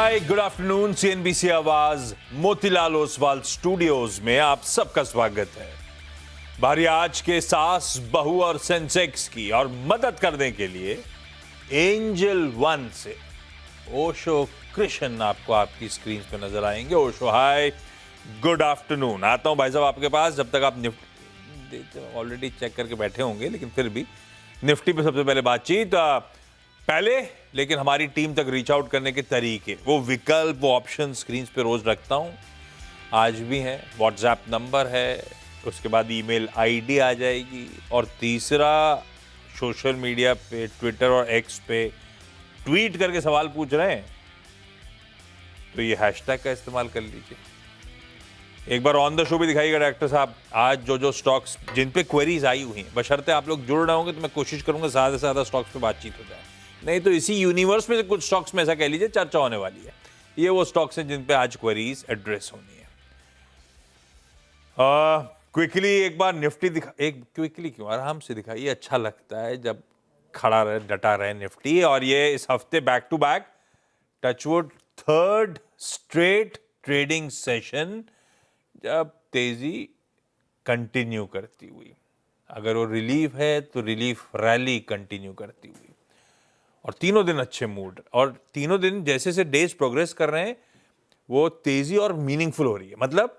हाय good afternoon. CNBC आवाज Motilal Oswal studios में आप सबका स्वागत है। बारी आज के सास बहू और सेंसेक्स की, और मदद करने के लिए एंजल वन से ओशो कृष्ण आपको आपकी स्क्रीन पे नजर आएंगे। ओशो हाय गुड आफ्टरनून। आता हूं भाई साहब आपके पास, जब तक आप निफ्टी ऑलरेडी चेक करके बैठे होंगे, लेकिन फिर भी निफ्टी पे सबसे पहले बातचीत पहले, लेकिन हमारी टीम तक रीच आउट करने के तरीके, वो विकल्प, वो ऑप्शन स्क्रीन पे रोज रखता हूं, आज भी है। व्हाट्सएप नंबर है, उसके बाद ईमेल आईडी आ जाएगी, और तीसरा सोशल मीडिया पे ट्विटर और एक्स पे ट्वीट करके सवाल पूछ रहे हैं तो ये हैशटैग का इस्तेमाल कर लीजिए। एक बार ऑन द शो भी दिखाइएगा डायरेक्टर साहब, आज जो स्टॉक्स जिन पे क्वेरीज आई हुई हैं, बशर्ते आप लोग जुड़ रहे होंगे तो मैं कोशिश करूंगा ज़्यादा से ज़्यादा स्टॉक्स पे बातचीत हो जाए। नहीं तो इसी यूनिवर्स में से कुछ स्टॉक्स में ऐसा कह लीजिए चर्चा होने वाली है। ये वो स्टॉक्स हैं जिन पे आज क्वेरीज एड्रेस होनी है। क्विकली एक बार निफ्टी दिखा, एक क्विकली क्यों, आराम से दिखाइए, अच्छा लगता है जब खड़ा रहे, डटा रहे निफ्टी। और ये इस हफ्ते back to back touchwood third straight trading session जब तेजी कंटिन्यू करती हुई, अगर वो रिलीफ है तो रिलीफ रैली कंटिन्यू करती हुई, और तीनों दिन अच्छे मूड, और तीनों दिन जैसे से डेज प्रोग्रेस कर रहे हैं वो तेजी और मीनिंगफुल हो रही है। मतलब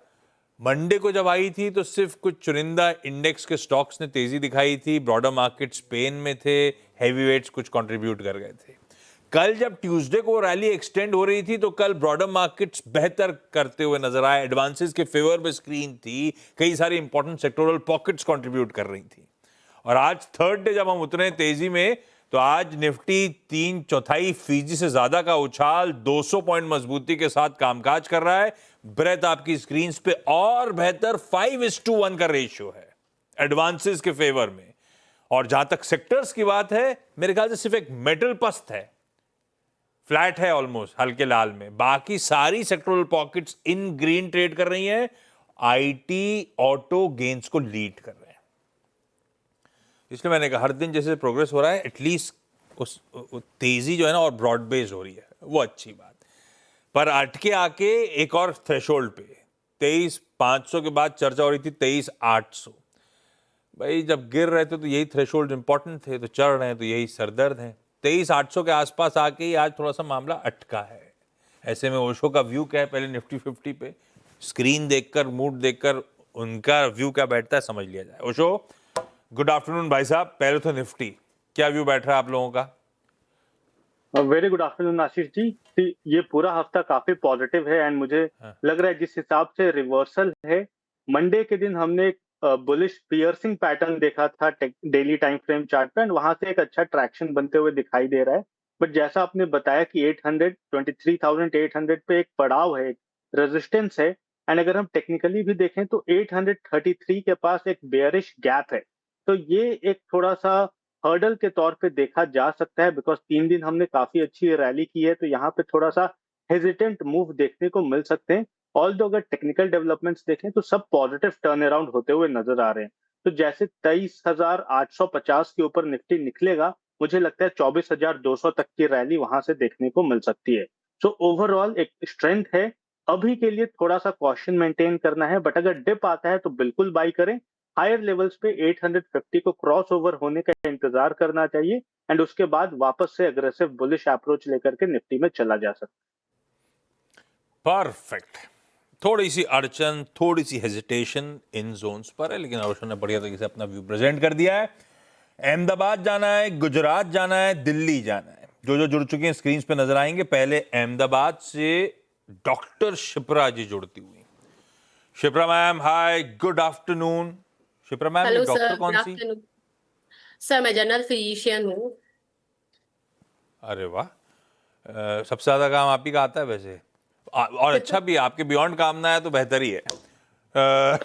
मंडे को जब आई थी तो सिर्फ कुछ चुनिंदा इंडेक्स के स्टॉक्स ने तेजी दिखाई थी, ब्रॉडर मार्केट्स पेन में थे, हैवीवेट्स कुछ कंट्रीब्यूट कर गए थे। कल जब ट्यूसडे को रैली एक्सटेंड हो रही थी तो कल ब्रॉडर मार्केट्स बेहतर करते हुए नजर आए, एडवांसेस के फेवर में स्क्रीन थी, कई सारी इंपॉर्टेंट सेक्टोरल पॉकेट्स कंट्रीब्यूट कर रही थी। और आज थर्ड डे जब हम उतरे तेजी में तो आज निफ्टी 3/4% से ज्यादा का उछाल, 200 पॉइंट मजबूती के साथ कामकाज कर रहा है। ब्रेथ आपकी स्क्रीन पे और बेहतर 5:1 का रेशियो है एडवांसेस के फेवर में। और जहां तक सेक्टर्स की बात है, मेरे ख्याल से सिर्फ एक मेटल पस्त है, फ्लैट है ऑलमोस्ट हल्के लाल में, बाकी सारी सेक्टोरल पॉकेट्स इन ग्रीन ट्रेड कर रही हैं। आईटी ऑटो गेन्स को लीड कर रहे हैं। इसलिए मैंने कहा हर दिन जैसे प्रोग्रेस हो रहा है, एटलीस्ट उस तेजी जो है ना और ब्रॉड बेस हो रही है, वो अच्छी बात। पर अटके आके एक और थ्रेशोल्ड पे 23,500 के बाद चर्चा हो रही थी 23,800। भाई जब गिर रहे थे तो यही थ्रेशोल्ड इंपॉर्टेंट थे, तो चढ़ रहे हैं तो यही सरदर्द है। 23,800 के आसपास आके ही आज थोड़ा सा मामला अटका है। ऐसे में ओशो का व्यू क्या है, पहले निफ्टी 50 पे स्क्रीन देखकर, मूड देखकर उनका व्यू क्या बैठता है समझ लिया जाए। ओशो गुड आफ्टरनून भाई साहब। पहले तो निफ्टी, क्या व्यू बैठ रहा है आप लोगों का? Very good afternoon Ashish ji. ये पूरा हफ्ता काफी पॉजिटिव है, एंड मुझे लग रहा है जिस हिसाब से रिवर्सल है, मंडे के दिन हमने बुलिश पियर्सिंग पैटर्न देखा था डेली टाइम फ्रेम चार्ट पे, एंड वहां से एक अच्छा ट्रैक्शन बनते हुए दिखाई दे रहा है। बट जैसा आपने बताया कि 23,800 पे एक पड़ाव है, एक रेजिस्टेंस है, एंड अगर हम टेक्निकली भी देखें तो 833 के पास एक बेयरिश गैप है। तो ये एक थोड़ा सा हर्डल के तौर पे देखा जा सकता है, बिकॉज 3 दिन हमने काफी अच्छी रैली की है, तो यहाँ पे थोड़ा सा हेजिटेंट मूव देखने को मिल सकते हैं। ऑल्दो अगर टेक्निकल डेवलपमेंट्स देखें तो सब पॉजिटिव टर्न अराउंड होते हुए नजर आ रहे हैं। तो जैसे 23,850 के ऊपर निफ्टी निकलेगा, मुझे लगता है 24,200 तक की रैली वहां से देखने को मिल सकती है। सो ओवरऑल एक स्ट्रेंथ है। अभी के लिए थोड़ा सा कॉशन मेंटेन करना है, बट अगर डिप आता है तो बिल्कुल बाई करें। हायर लेवल्स पे 850 को क्रॉस ओवर होने का इंतजार करना चाहिए, एंड उसके बाद वापस से अग्रेसिव बुलिश अप्रोच लेकर के निफ्टी में चला जा सकता है। परफेक्ट। थोड़ी सी अड़चन, थोड़ी सी हेजिटेशन इन जोन्स पर है, लेकिन ओशो ने बढ़िया तरीके से अपना व्यू प्रेजेंट कर दिया है। अहमदाबाद जाना है, गुजरात जाना है, दिल्ली जाना है। जो जुड़ चुके हैं स्क्रीन पे नजर आएंगे। पहले अहमदाबाद से डॉक्टर शिप्रा जी जुड़ती हुई। Shipra ma'am hi good afternoon. Shipra ma'am, hello doctor sir, कौन गुड सी? Afternoon sir. मैं जनरल फिजिशियन हूँ। अरे वाह, सबसे ज्यादा काम आप ही का आता है वैसे। और अच्छा भी, आपके बियॉन्ड काम ना है तो बेहतर ही है।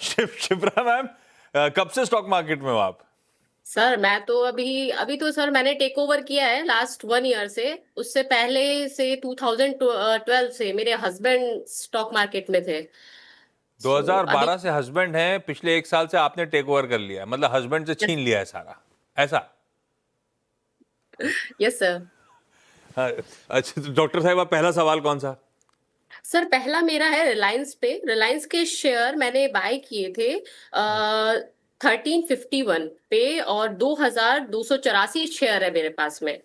शिप्रा मैम, कब से स्टॉक मार्केट में हो आप? सर मैं तो अभी तो सर मैंने टेक ओवर किया है लास्ट 1 ईयर से। उससे पहले से 2012 से मेरे हस्बैंड स्टॉक मार्केट में थे। अभी 2012 से हस्बैंड हैं, पिछले 1 साल से आपने टेक ओवर कर लिया, मतलब हस्बैंड से छीन लिया है सारा, ऐसा? Yes sir. अच्छा, तो डॉक्टर साहब, पहला सवाल कौन सा? सर पहला मेरा है रिलायंस पे। रिलायंस के शेयर मैंने बाय किए थे 1351 पे, और 2284 शेयर है मेरे पास में।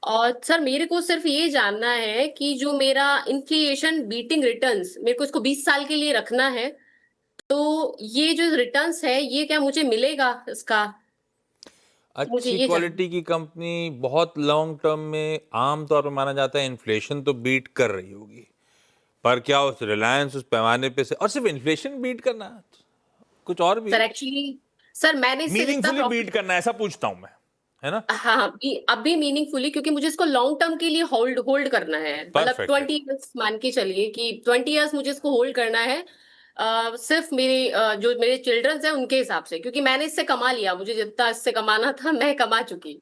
और सर मेरे को सिर्फ ये जानना है कि जो मेरा इन्फ्लेशन बीटिंग रिटर्न्स मेरे को इसको 20 साल के लिए रखना है, तो ये जो रिटर्न्स है ये क्या मुझे मिलेगा इसका? मुझे अच्छी ये जानना। क्वालिटी की कंपनी बहुत लॉन्ग टर्म में आम तौर पर माना जाता है इन्फ्लेशन तो बीट कर रही होगी, पर क्या उस रिलायंस उस पैमाने पे से, और सिर्फ इन्फ्लेशन बीट करना, कुछ और भी सर एक्चुअली सर मैंने इससे जितना मीनिंगफुली बीट प्रॉफिट, करना, ऐसा पूछता हूं मैं, है ना? हाँ अभी मीनिंगफुली, क्योंकि मुझे इसको लॉन्ग टर्म के लिए होल्ड होल्ड करना है, मतलब परफेक्ट है। 20 इयर्स मान के चलिए कि 20 इयर्स मुझे इसको होल्ड करना है। सिर्फ मेरे जो मेरे चिल्ड्रंस हैं उनके हिसाब से, क्योंकि मैंने इससे कमा लिया, मुझे जितना इससे कमाना था मैं कमा चुकी।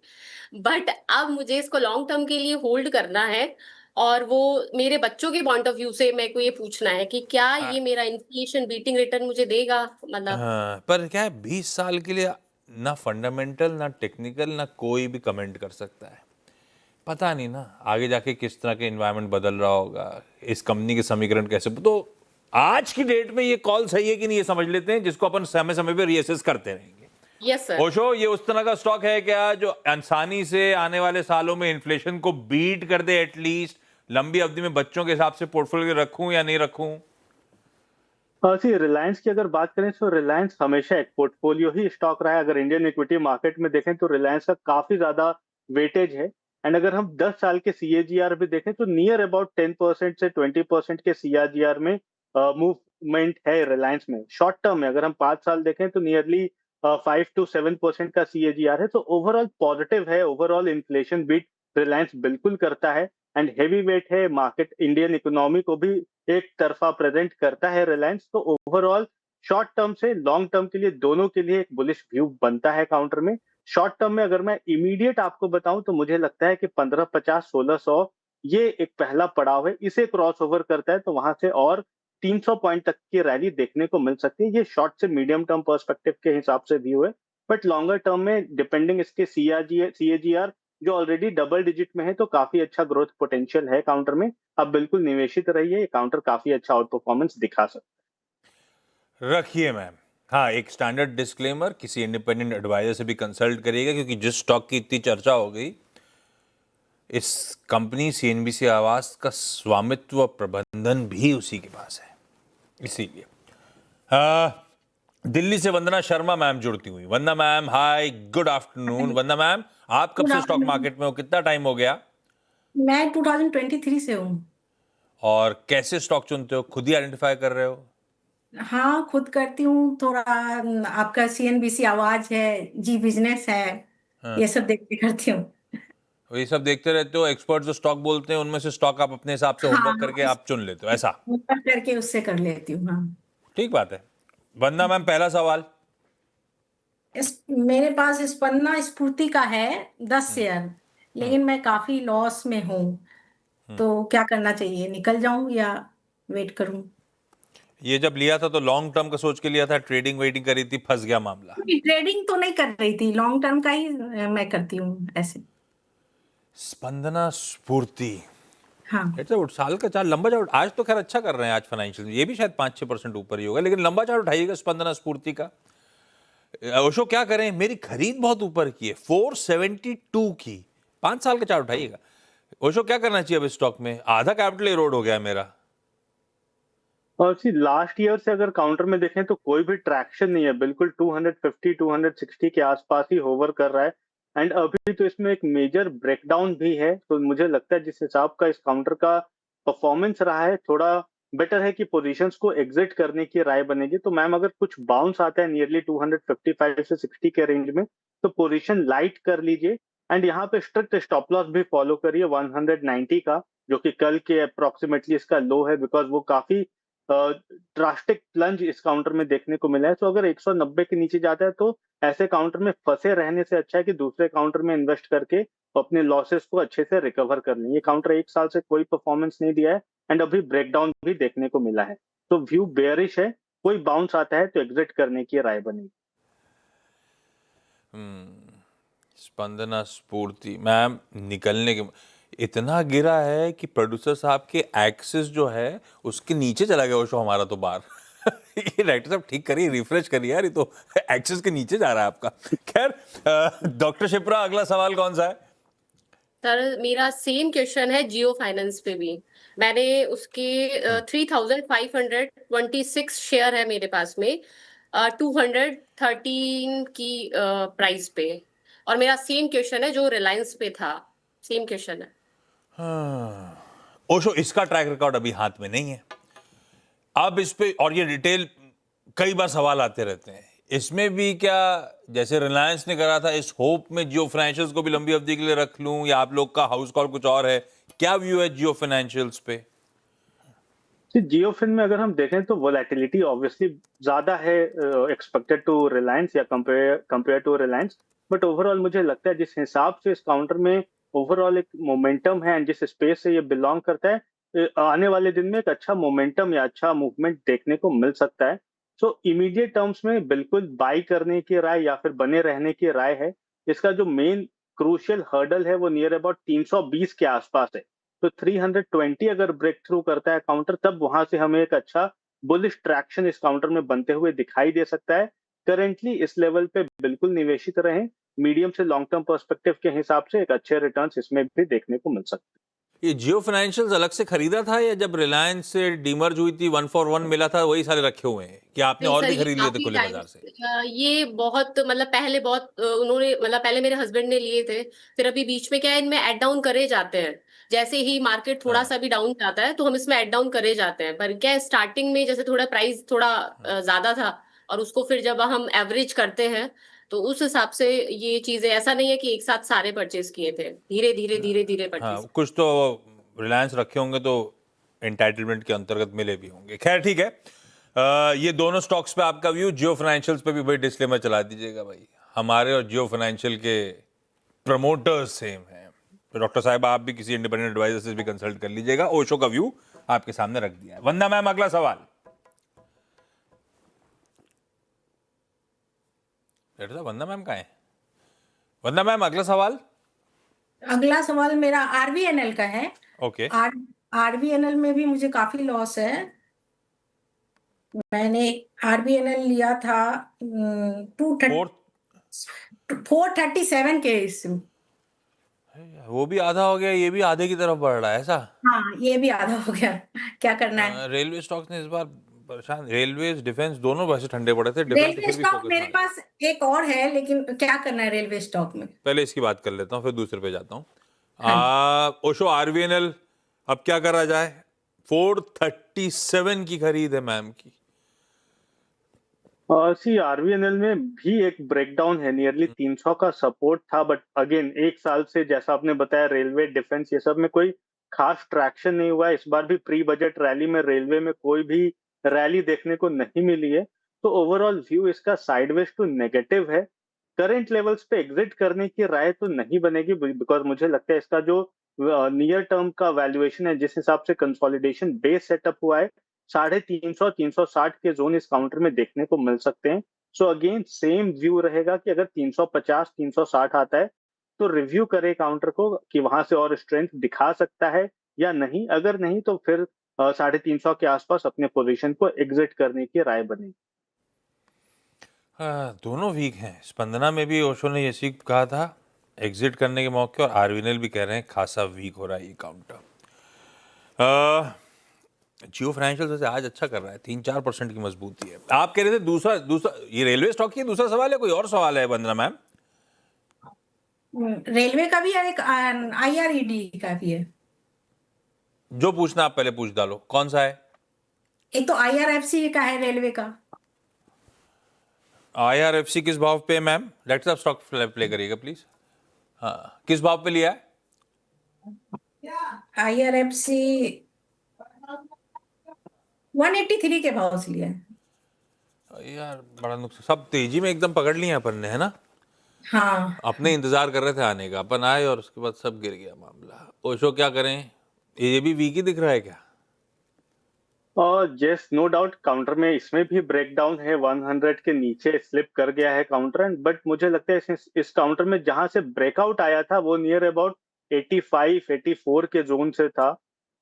बट अब मुझे इसको लॉन्ग टर्म के लिए होल्ड करना है, और वो मेरे बच्चों के पॉइंट ऑफ व्यू से मेरे को ये पूछना है कि क्या ये मेरा इन्फ्लेशन बीटिंग रिटर्न मुझे देगा, मतलब। हाँ, पर क्या है, 20 साल के लिए ना फंडामेंटल ना टेक्निकल ना कोई भी कमेंट कर सकता है। पता नहीं ना आगे जाके किस तरह के इन्वायरमेंट बदल रहा होगा, इस कंपनी के समीकरण कैसे, तो आज की डेट में ये कॉल सही है कि नहीं ये समझ लेते हैं, जिसको अपन समय समय पे रीअसेस करते रहेंगे। Yes sir. ओशो, ये उस तरह का स्टॉक है क्या जो आसानी से आने वाले सालों में इन्फ्लेशन को बीट कर दे, एटलीस्ट लंबी अवधि में बच्चों के हिसाब से पोर्टफोलियो रखूं या नहीं रखूं? सी रिलायंस की अगर बात करें तो रिलायंस हमेशा एक पोर्टफोलियो ही स्टॉक रहा है। अगर इंडियन इक्विटी मार्केट में देखें तो रिलायंस का काफी ज्यादा वेटेज है। एंड अगर हम 10 साल के सीएजीआर भी देखें तो नियर अबाउट 10% से 20% के सीएजीआर में मूवमेंट है रिलायंस में। शॉर्ट टर्म में अगर हम 5 साल देखें तो नियरली 5 to 7% का सीएजीआर है। तो ओवरऑल पॉजिटिव है, ओवरऑल इन्फ्लेशन बीट रिलायंस बिल्कुल करता है। एंड हेवी वेट है, मार्केट इंडियन इकोनॉमी को भी एक तरफा प्रेजेंट करता है रिलायंस। तो ओवरऑल शॉर्ट टर्म से लॉन्ग टर्म के लिए दोनों के लिए एक बुलिश व्यू बनता है काउंटर में। शॉर्ट टर्म में अगर मैं इमीडिएट आपको बताऊं तो मुझे लगता है कि 1550 1600 ये एक पहला पड़ाव है, इसे क्रॉस ओवर करता है तो वहां से और 300 पॉइंट तक की रैली देखने को मिल सकती है। ये शॉर्ट से मीडियम टर्म पर्सपेक्टिव के हिसाब से व्यू है। बट लॉन्गर टर्म में डिपेंडिंग इसके सीएजीआर जो ऑलरेडी डबल डिजिट में है तो काफी अच्छा ग्रोथ पोटेंशियल है काउंटर में। अब बिल्कुल निवेशित रहिए, ये काउंटर काफी अच्छा आउट परफॉर्मेंस दिखा सकता रखिए मैम। हाँ, एक स्टैंडर्ड डिस्क्लेमर, किसी इंडिपेंडेंट एडवाइजर से भी कंसल्ट करिएगा, क्योंकि जिस स्टॉक की इतनी चर्चा हो गई, इस कंपनी सीएनबीसी आवास का स्वामित्व प्रबंधन भी उसी के पास है, इसीलिए। दिल्ली से वंदना शर्मा मैम जुड़ती हुई। वंदना मैम, हाय, गुड आफ्टरनून। वंदना मैम, आप कब से स्टॉक मार्केट में हो, कितना टाइम हो गया? मैं 2023 से हूँ। और कैसे स्टॉक चुनते हो, खुद ही आइडेंटिफाई कर रहे हो? हाँ, खुद करती हूँ थोड़ा। आपका सीएनबीसी आवाज है, जी बिजनेस है, ये सब देख के करती हूँ। ये सब देखते रहते हो, एक्सपर्ट जो स्टॉक बोलते हैं उनमें से स्टॉक आप अपने हिसाब से होमवर्क करके हाँ, आप चुन लेते हो, ऐसा? ऊपर करके उससे कर लेती हूँ। हाँ, ठीक बात है। वंदना मैम, पहला सवाल। मेरे पास स्पंदना स्फूर्ति का है 10 शेयर, लेकिन मैं काफी लॉस में हूँ, तो क्या करना चाहिए? निकल जाऊं या वेट करूं? ये जब लिया था तो लॉन्ग टर्म का सोच के लिया था, ट्रेडिंग वेडिंग करी थी, फंस गया मामला? ट्रेडिंग तो नहीं कर रही थी, लॉन्ग टर्म का ही मैं करती हूँ ऐसे। स्पंदना स्फूर्ति, हाँ, साल का चार्ट लंबा चार्ट, आज तो खैर अच्छा कर रहे हैं, आज फाइनेंशियल ये भी शायद 5-6% ऊपर ही होगा, लेकिन लंबा चार्ट उठाइएगा स्पंदना स्फूर्ति का। ओशो, क्या करें, मेरी खरीद बहुत ऊपर की है, 472 की, 5 साल का चार्ट उठाइएगा। ओशो, क्या करना चाहिए अब इस स्टॉक में? आधा कैपिटल एरोड हो गया है मेरा। और सी लास्ट ईयर से अगर काउंटर में देखें तो कोई भी ट्रैक्शन नहीं है, बिल्कुल 250 260 के आसपास ही होवर कर रहा है। एंड अभी तो इसमें एक मेजर ब्रेकडाउन भी है। तो मुझे लगता है जिस हिसाब का इस काउंटर का परफॉर्मेंस रहा है, थोड़ा बेटर है कि पोजीशंस को एग्जिट करने की राय बनेगी। तो मैम अगर कुछ बाउंस आता है नियरली 255 से 60 के रेंज में तो पोजीशन लाइट कर लीजिए। एंड यहाँ पे स्ट्रिक्ट स्टॉप लॉस भी फॉलो करिए 190 का, जो कि कल के अप्रोक्सीमेटली इसका लो है, बिकॉज वो काफी ड्रास्टिक प्लंज इस काउंटर में देखने को मिला है। तो अगर 190 के नीचे जाता है तो ऐसे काउंटर में फंसे रहने से अच्छा है कि दूसरे काउंटर में इन्वेस्ट करके अपने लॉसेस को अच्छे से रिकवर कर लें। ये काउंटर 1 साल से कोई परफॉर्मेंस नहीं दिया है एंड अभी ब्रेकडाउन भी देखने को मिला है। तो व्यू बेयरिश है, कोई बाउंस आता है तो एग्जिट करने की राय बनेगी। स्पंदना स्फूर्ति मैम, निकलने के इतना गिरा है कि प्रोड्यूसर साहब के एक्सिस जो है उसके नीचे चला गया वो शो हमारा तो बाहर। ये डायरेक्टर साहब ठीक करिए, रिफ्रेश करिए यार, ये तो एक्सिस के नीचे जा रहा है आपका। खैर डॉक्टर शिप्रा, अगला सवाल कौन सा है? सर मेरा सेम क्वेश्चन है जियो फाइनेंस पे भी। मैंने उसके 3526 शेयर है मेरे पास में, 213 की प्राइस पे। और मेरा सेम क्वेश्चन है जो रिलायंस पे था, सेम क्वेश्चन है। ओशो, इसका ट्रैक रिकॉर्ड अभी हाथ में नहीं है। अब इस पे, और ये डिटेल कई बार सवाल आते रहते हैं, इसमें भी क्या जैसे रिलायंस ने करा था, इस होप में जियो फाइनेंशियल्स को भी लंबी अवधि के लिए रख लूं, या आप लोग का हाउस कॉल कुछ और है? क्या व्यू है जियो फाइनेंशियल्स पे? जियो फिन में अगर हम देखें तो वोलेटिलिटी ऑब्वियसली ज्यादा है एक्सपेक्टेड टू रिलायंस या compare to Reliance, but overall मुझे लगता है जिस हिसाब से इस काउंटर में ओवरऑल एक मोमेंटम है एंड जिस स्पेस से ये बिलोंग करता है, आने वाले दिन में एक अच्छा मोमेंटम या अच्छा मूवमेंट देखने को मिल सकता है। सो इमीडिएट टर्म्स में बिल्कुल बाई करने की राय या फिर बने रहने की राय है। इसका जो मेन क्रूशियल हर्डल है वो नियर अबाउट 320 के आसपास है। तो 320 अगर ब्रेक थ्रू करता है काउंटर, तब वहां से हमें एक अच्छा बुलिश ट्रैक्शन इस काउंटर में बनते हुए दिखाई दे सकता है। करेंटली इस लेवल पे बिल्कुल निवेशित रहें, मीडियम से लॉन्ग टर्म पर्सपेक्टिव के हिसाब से एक अच्छे रिटर्न्स इसमें भी देखने को मिल सकते हैं। ये जियो फाइनेंशियल्स अलग से खरीदा था, या जब रिलायंस से डीमर्ज हुई थी 1 for 1 मिला था वही सारे रखे हुए हैं, कि आपने नहीं और सर, भी ये खरीद लिए थे काफी खुले टाइम बाजार से? ये बहुत मतलब पहले बहुत उन्होंने मतलब पहले मेरे हस्बैंड ने लिए थे, फिर अभी बीच में क्या है, इनमें ऐड डाउन करे जाते हैं। जैसे ही मार्केट थोड़ा सा भी डाउन जाता है तो हम इसमें ऐड डाउन करे जाते हैं। पर क्या है, स्टार्टिंग में जैसे थोड़ा प्राइस थोड़ा ज्यादा था, और उसको फिर जब हम एवरेज करते हैं तो उस हिसाब से ये चीजें, ऐसा नहीं है कि एक साथ सारे परचेज किए थे, धीरे धीरे धीरे धीरे हाँ, परचेज। कुछ तो रिलायंस रखे होंगे तो एंटाइटलमेंट के अंतर्गत मिले भी होंगे। खैर ठीक है, ये दोनों स्टॉक्स पे आपका व्यू। जियो फाइनेंशियल्स पे भी भाई डिस्क्लेमर चला दीजिएगा भाई, हमारे और जियो फाइनेंशियल के प्रमोटर्स सेम हैं। तो डॉक्टर साहब आप भी किसी इंडिपेंडेंट एडवाइजर से भी कंसल्ट कर लीजिएगा। ओशो का व्यू आपके सामने रख दिया है। वंदना मैम, अगला सवाल। वंदना मैम कहाँ है? वंदना मैम, अगला सवाल। अगला सवाल मेरा आरबीएनएल का है। ओके। आरबीएनएल में भी मुझे काफी लॉस है। मैंने आरबीएनएल लिया था 437 के इसमें। वो भी आधा हो गया, ये भी आधे की तरफ बढ़ रहा है, ऐसा? हाँ, ये भी आधा हो गया। क्या करना है? रेलवे स्टॉक्स ने इस बार परेशान, रेलवे डिफेंस दोनों वैसे ठंडे पड़े थे, डिफेंस रेलवे फिर भी स्टॉक फोकस मेरे में। पास एक और है, लेकिन क्या करना है रेलवे स्टॉक में? पहले इसकी बात कर लेता हूँ, फिर दूसरे पे जाता हूँ। हाँ ओशो, आरवीएनएल अब क्या करा जाए? 437 की खरीद है मैम की। सी आरबीएनएल में भी एक ब्रेकडाउन है, नियरली 300 का सपोर्ट था, बट अगेन एक साल से जैसा आपने बताया रेलवे डिफेंस ये सब में कोई खास ट्रैक्शन नहीं हुआ है। इस बार भी प्री बजट रैली में रेलवे में कोई भी रैली देखने को नहीं मिली है। तो ओवरऑल व्यू इसका साइडवेज टू नेगेटिव है। करंट लेवल्स पे एग्जिट करने की राय तो नहीं बनेगी, बिकॉज मुझे लगता है इसका जो नियर टर्म का वैल्यूएशन है, जिस हिसाब से कंसोलिडेशन बेस सेटअप हुआ है, 350 360 के जोन इस काउंटर में देखने को मिल सकते हैं। सो अगेन सेम व्यू रहेगा कि अगर 350 360 आता है तो रिव्यू करे काउंटर को कि वहां से और स्ट्रेंथ दिखा सकता है या नहीं। अगर नहीं तो फिर 350 के आसपास अपने पोजीशन को एग्जिट करने की राय बनेगी। दोनों वीक हैं। स्पंदना में भी ओशो ने ये कहा था एग्जिट करने के मौके, और आरवीएनएल भी कह रहे हैं खासा वीक हो रहा है ये काउंटर। जियो फाइनेंशियल वैसे आज अच्छा कर रहा है, 3-4% की मजबूती है। आप कह रहे थे दूसरा ये रेलवे स्टॉक की दूसरा सवाल है, कोई और सवाल है वंदना मैम? रेलवे का भी है, एक आईआरईडी का भी है। जो पूछना आप पहले पूछ डालो, कौन सा है? एक तो आईआरएफसी का है रेलवे का। आईआरएफसी किस भाव पे है मैम? लेट्स आप स्टॉक प्ले करिएगा प्लीज। हाँ, किस भाव पे लिया है? आईआरएफसी 183 के भाव से लिया है। यार बड़ा नुकसान, सब तेजी में एकदम पकड़ लिया अपन ने, है ना? हाँ, अपने इंतजार कर रहे थे आने का, अपन आए और उसके बाद सब गिर गया मामला। ओशो क्या करें, ये भी वीक ही दिख रहा है क्या? और जस्ट नो डाउट काउंटर में इसमें भी ब्रेकडाउन है, 100 के नीचे स्लिप कर गया है काउंटर। बट मुझे लगता है इस काउंटर में जहां से ब्रेकआउट आया था वो नियर अबाउट 85 84 के जोन से था,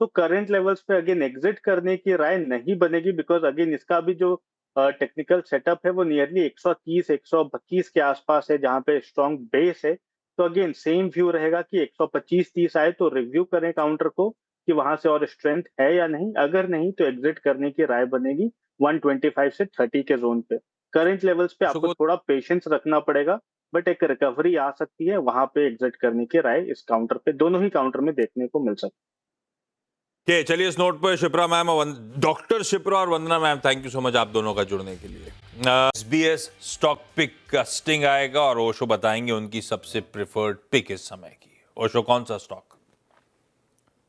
तो करंट लेवल्स पे अगेन एग्जिट करने की राय नहीं बनेगी, बिकॉज अगेन इसका भी जो टेक्निकल सेटअप है वो नियरली 130 125 के आसपास है, जहां पे स्ट्रॉन्ग बेस है। तो अगेन सेम व्यू रहेगा कि 125 30 आए तो रिव्यू करें काउंटर को कि वहां से और स्ट्रेंथ है या नहीं, अगर नहीं तो एग्जिट करने की राय बनेगी 125 से 30 के जोन पे। करंट लेवल्स पे आपको थोड़ा पेशेंस रखना पड़ेगा, बट एक रिकवरी आ सकती है, वहां पे एग्जिट करने की राय इस काउंटर पे, दोनों ही काउंटर में देखने को मिल सकती है। के चलिए इस नोट पर शिप्रा मैम और डॉक्टर शिप्रा और Vandana ma'am, thank you so much आप दोनों का जुड़ने के लिए। एसबीएस स्टॉक पिक का स्टिंग आएगा और ओशो बताएंगे उनकी सबसे प्रिफर्ड पिक इस समय की। ओशो कौन सा स्टॉक?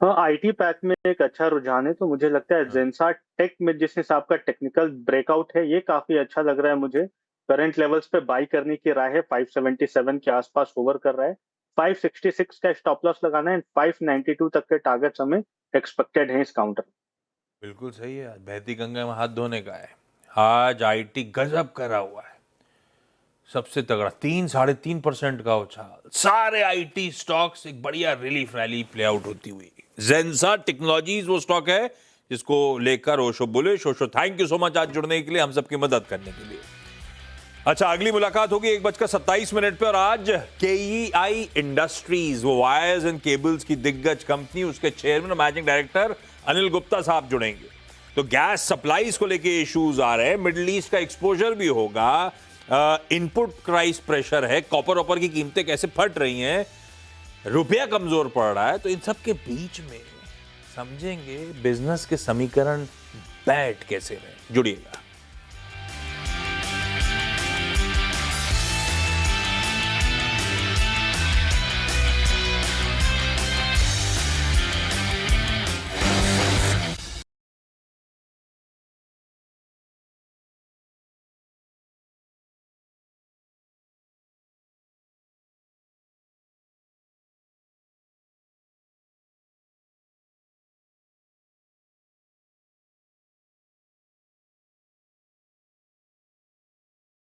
हाँ, आईटी पैक में एक अच्छा रुझान है, तो मुझे लगता है जेंसा टेक में जिस हिसाब का टेक्निकल ब्रेकआउट है ये काफी अच्छा लग रहा है मुझे। करंट लेवल्स पे बाई करने की राय है, 577 के आसपास होवर कर रहा है, 566 का स्टॉप लॉस लगाना है, 592 तक के टारगेट्स हमें एक्सपेक्टेड है इस काउंटर। बिल्कुल सही है, आज बहती गंगा में हाथ धोने का है। आज आईटी गजब करा हुआ है, सबसे तगड़ा 3-3.5% का उछाल, सारे आईटी स्टॉक्स एक बढ़िया रिलीफ रैली प्ले आउट होती हुई। जेंसा टेक्नोलॉजीज वो स्टॉक है जिसको लेकर Osho bullish. Osho thank you so much आज जुड़ने के लिए, हम सबकी मदद करने के लिए। अच्छा, अगली मुलाकात होगी 1:27 पे, और आज केईआई इंडस्ट्रीज, वो वायर्स एंड केबल्स की दिग्गज कंपनी, उसके चेयरमैन और मैनेजिंग डायरेक्टर अनिल गुप्ता साहब जुड़ेंगे। तो गैस सप्लाईज को लेके इश्यूज आ रहे हैं, मिडिल ईस्ट का एक्सपोजर भी होगा, इनपुट प्राइस प्रेशर है, कॉपर ऑपर की कीमतें कैसे फट रही हैं, रुपया कमजोर पड़ रहा है। तो इन सब के बीच में समझेंगे बिजनेस के समीकरण बैठ कैसे रहे। जुड़िएगा।